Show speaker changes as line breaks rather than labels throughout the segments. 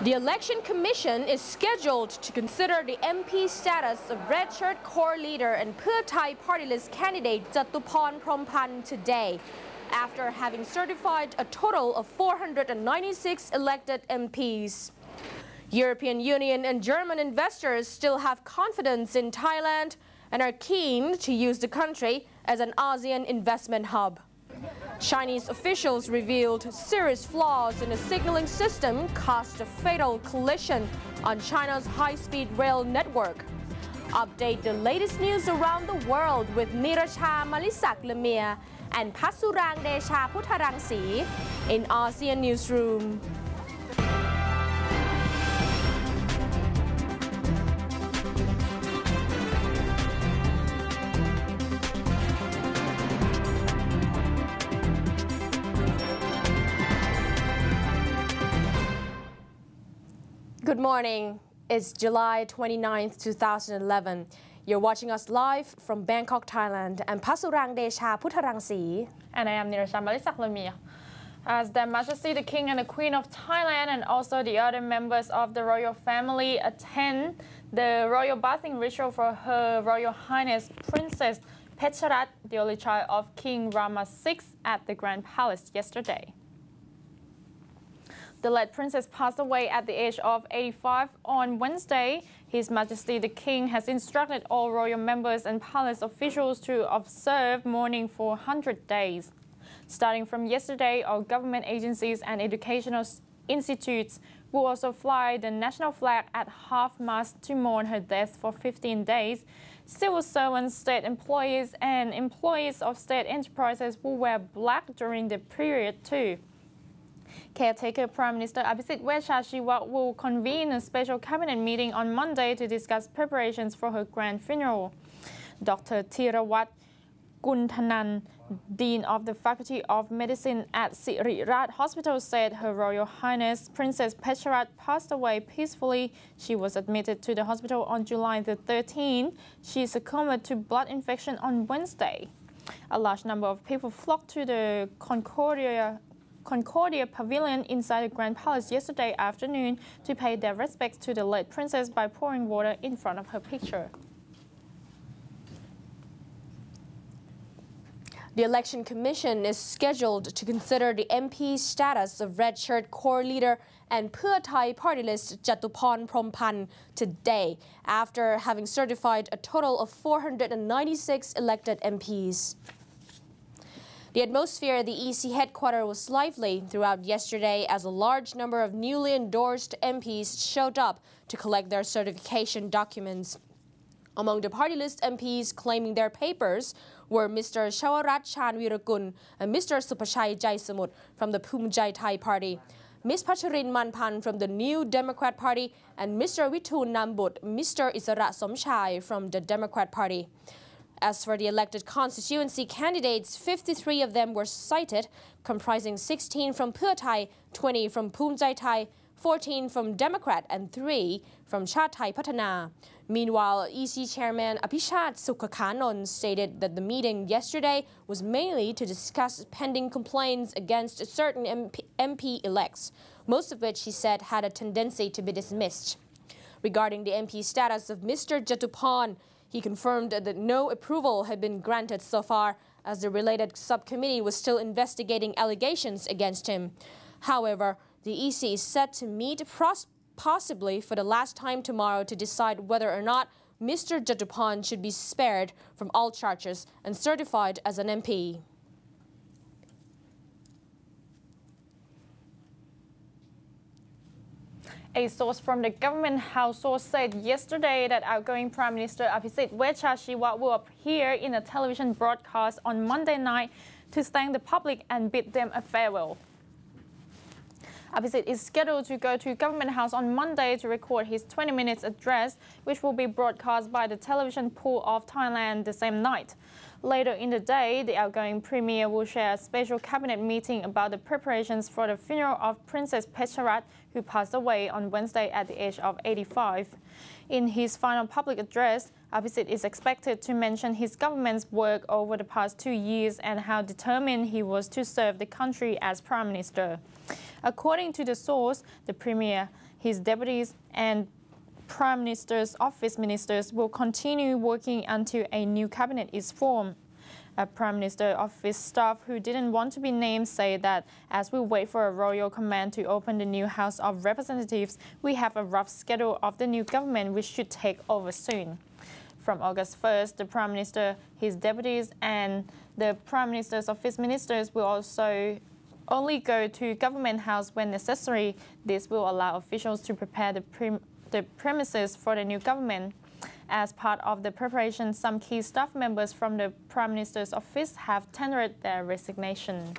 The Election Commission is scheduled to consider the MP status of Red Shirt Corps leader and Pheu Thai party list candidate Jatuporn Prompan today, after having certified a total of 496 elected MPs. European Union and German investors still have confidence in Thailand and are keen to use the country as an ASEAN investment hub. Chinese officials revealed serious flaws in the signaling system caused a fatal collision on China's high-speed rail network. Update the latest news around the world with Niracha Malisak Lemire and Pasurang Desha Putharangsi in Asean Newsroom. Good morning. It's July 29th, 2011. You're watching us live from Bangkok, Thailand. I'm Pasurang Desha Putharangsi.
And I am Niracha Malisak Lemire. As Their Majesty the King and the Queen of Thailand and also the other members of the royal family attend the royal bathing ritual for Her Royal Highness Princess Pecharat, the only child of King Rama VI, at the Grand Palace yesterday. The late princess passed away at the age of 85 on Wednesday. His Majesty the King has instructed all royal members and palace officials to observe mourning for 100 days. Starting from yesterday, all government agencies and educational institutes will also fly the national flag at half-mast to mourn her death for 15 days. Civil servants, state employees and employees of state enterprises will wear black during the period too. Caretaker Prime Minister Abhisit Wejchatjiwak will convene a special cabinet meeting on Monday to discuss preparations for her grand funeral. Dr. Thirawat Kunthanan, Dean of the Faculty of Medicine at Siri Raj Hospital, said Her Royal Highness Princess Pecharat passed away peacefully. She was admitted to the hospital on July the 13th. She succumbed to blood infection on Wednesday. A large number of people flocked to the Concordia Pavilion inside the Grand Palace yesterday afternoon to pay their respects to the late princess by pouring water in front of her picture.
The Election Commission is scheduled to consider the MP status of Red Shirt Corps leader and Pheu Thai party list Jatuporn Prompan today, after having certified a total of 496 elected MPs. The atmosphere at the EC headquarters was lively throughout yesterday as a large number of newly endorsed MPs showed up to collect their certification documents. Among the party list MPs claiming their papers were Mr. Shawarat Chanvirakul and Mr. Supachai Jaisamut from the Phum Jai Thai Party, Ms. Pacharin Manpan from the New Democrat Party, and Mr. Withun Nambut, Mr. Isara Somchai from the Democrat Party. As for the elected constituency candidates, 53 of them were cited, comprising 16 from Pheu Thai, 20 from Phum Jai Thai, 14 from Democrat, and 3 from Chat Thai Pathana. Meanwhile, EC Chairman Apichat Sukhakanon stated that the meeting yesterday was mainly to discuss pending complaints against certain MP elects, most of which he said had a tendency to be dismissed. Regarding the MP status of Mr. Jatuporn, he confirmed that no approval had been granted so far, as the related subcommittee was still investigating allegations against him. However, the EC is set to meet possibly for the last time tomorrow to decide whether or not Mr. Jatuporn should be spared from all charges and certified as an MP.
A source from the government household said yesterday that outgoing Prime Minister Abhisit Wejchatjiwak will appear in a television broadcast on Monday night to thank the public and bid them a farewell. Abhisit is scheduled to go to Government House on Monday to record his 20-minute address, which will be broadcast by the television pool of Thailand the same night. Later in the day, the outgoing Premier will share a special cabinet meeting about the preparations for the funeral of Princess Pecharat, who passed away on Wednesday at the age of 85. In his final public address, Apisit is expected to mention his government's work over the past 2 years and how determined he was to serve the country as Prime Minister. According to the source, the Premier, his deputies and Prime Minister's office ministers will continue working until a new cabinet is formed. A Prime Minister office staff who didn't want to be named say that as we wait for a royal command to open the new House of Representatives, we have a rough schedule of the new government which should take over soon. From August 1st, the Prime Minister, his deputies and the Prime Minister's office ministers will also only go to Government House when necessary. This will allow officials to prepare the premises for the new government. As part of the preparation, some key staff members from the Prime Minister's office have tendered their resignation.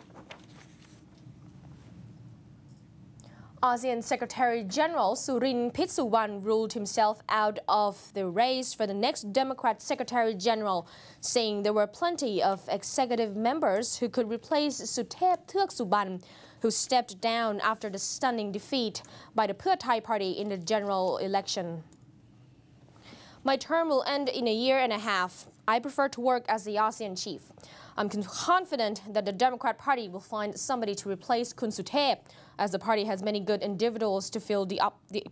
ASEAN Secretary-General Surin Pitsuwan ruled himself out of the race for the next Democrat Secretary-General, saying there were plenty of executive members who could replace Suthep Thaugsuban, who stepped down after the stunning defeat by the Pheu Thai party in the general election. My term will end in a year and a half. I prefer to work as the ASEAN chief. I'm confident that the Democrat Party will find somebody to replace Kun Suthep, as the party has many good individuals to fill the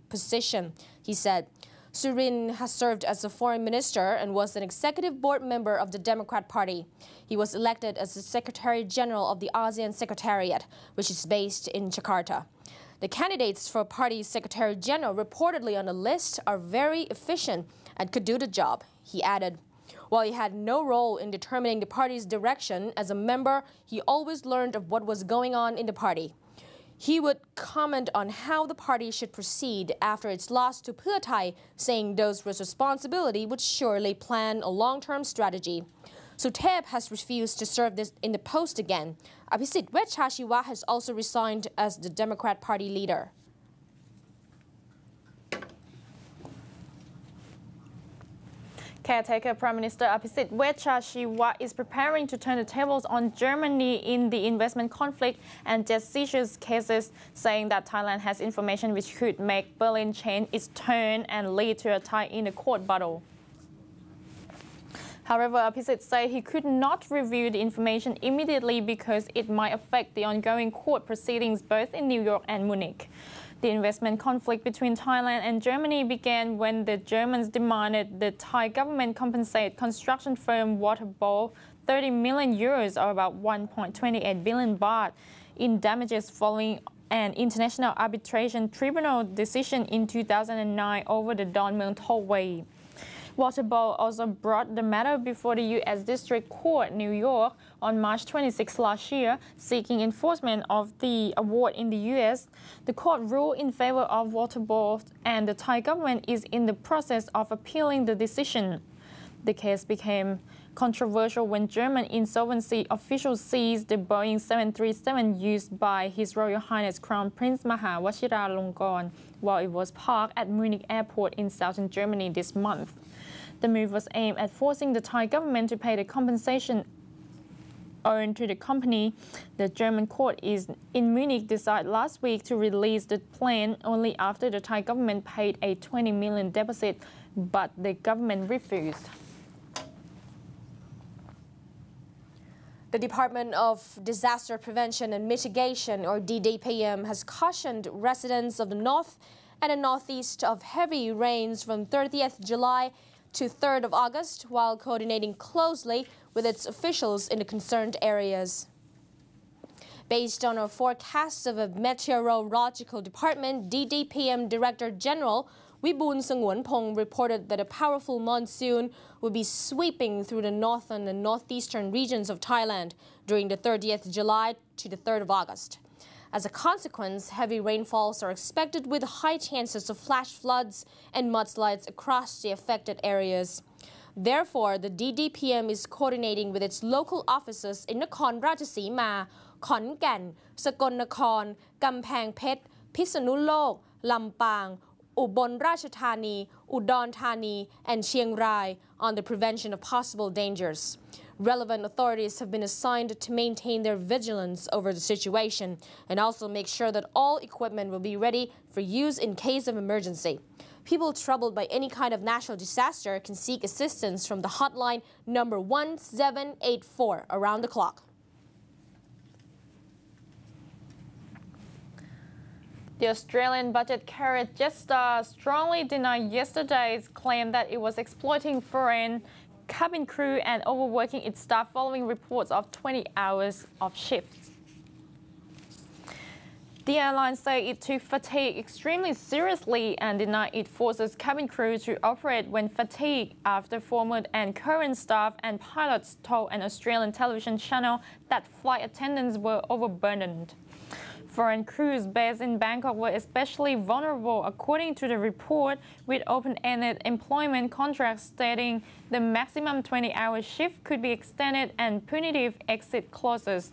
position, he said. Surin has served as a foreign minister and was an executive board member of the Democrat Party. He was elected as the Secretary General of the ASEAN Secretariat, which is based in Jakarta. The candidates for party Secretary General reportedly on the list are very efficient and could do the job, he added. While he had no role in determining the party's direction, as a member, he always learned of what was going on in the party. He would comment on how the party should proceed after its loss to Pheu Thai, saying those with responsibility would surely plan a long-term strategy. Suthep has refused to serve in the post again. Apisit Wechashiwa has also resigned as the Democrat Party leader.
Caretaker Prime Minister Apisit Wechashiwa is preparing to turn the tables on Germany in the investment conflict and jet seizures cases, saying that Thailand has information which could make Berlin change its tone and lead to a tie in the court battle. However, Apisit said he could not review the information immediately because it might affect the ongoing court proceedings both in New York and Munich. The investment conflict between Thailand and Germany began when the Germans demanded the Thai government compensate construction firm Waterbowl 30 million euros, or about 1.28 billion baht, in damages following an international arbitration tribunal decision in 2009 over the Dongmyeong Tollway. Waterbowl also brought the matter before the U.S. District Court, New York, on March 26 last year, seeking enforcement of the award in the U.S. The court ruled in favor of Waterbowl, and the Thai government is in the process of appealing the decision. The case became controversial when German insolvency officials seized the Boeing 737 used by His Royal Highness Crown Prince Maha Vajiralongkorn while it was parked at Munich Airport in southern Germany this month. The move was aimed at forcing the Thai government to pay the compensation owed to the company. The German court in Munich decided last week to release the plane only after the Thai government paid a 20 million deposit, but the government refused.
The Department of Disaster Prevention and Mitigation, or DDPM, has cautioned residents of the north and the northeast of heavy rains from 30th July to 3rd of August, while coordinating closely with its officials in the concerned areas. Based on a forecast of a meteorological department, DDPM Director General Wibun Sangwon-pong reported that a powerful monsoon will be sweeping through the northern and northeastern regions of Thailand during the 30th July to the 3rd of August. As a consequence, heavy rainfalls are expected with high chances of flash floods and mudslides across the affected areas. Therefore, the DDPM is coordinating with its local offices in Nakhon Ratchasima, Khon Kaen, Sakon Nakhon, Kamphaeng Phet, Phitsanulok, Lampang, Ubon Ratchathani, Udon Thani, and Chiang Rai on the prevention of possible dangers. Relevant authorities have been assigned to maintain their vigilance over the situation and also make sure that all equipment will be ready for use in case of emergency. People troubled by any kind of natural disaster can seek assistance from the hotline number 1784 around the clock.
The Australian budget carrier Jetstar strongly denied yesterday's claim that it was exploiting foreign cabin crew and overworking its staff following reports of 20 hours of shifts. The airline said it took fatigue extremely seriously and denied it forces cabin crew to operate when fatigued after former and current staff and pilots told an Australian television channel that flight attendants were overburdened. Foreign crews based in Bangkok were especially vulnerable, according to the report, with open-ended employment contracts stating the maximum 20-hour shift could be extended and punitive exit clauses.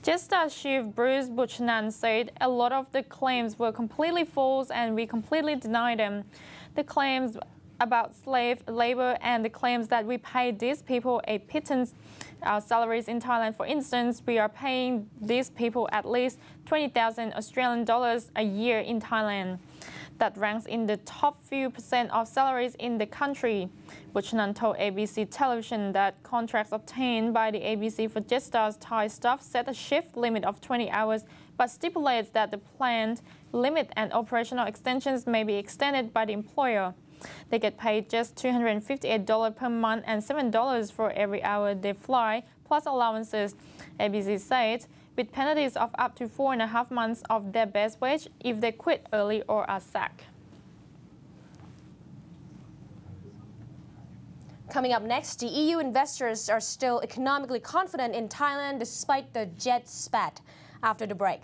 Jetstar chief Bruce Buchanan said a lot of the claims were completely false and we completely deny them. The claims about slave labor and the claims that we pay these people a pittance. Our salaries in Thailand, for instance, we are paying these people at least 20,000 Australian dollars a year in Thailand. That ranks in the top few % of salaries in the country. Buchanan told ABC television that contracts obtained by the ABC for Jetstar's Thai staff set a shift limit of 20 hours, but stipulates that the planned limit and operational extensions may be extended by the employer. They get paid just $258 per month and $7 for every hour they fly, plus allowances, ABC said, with penalties of up to 4.5 months of their base wage if they quit early or are sacked.
Coming up next, the EU investors are still economically confident in Thailand despite the jet spat. After the break.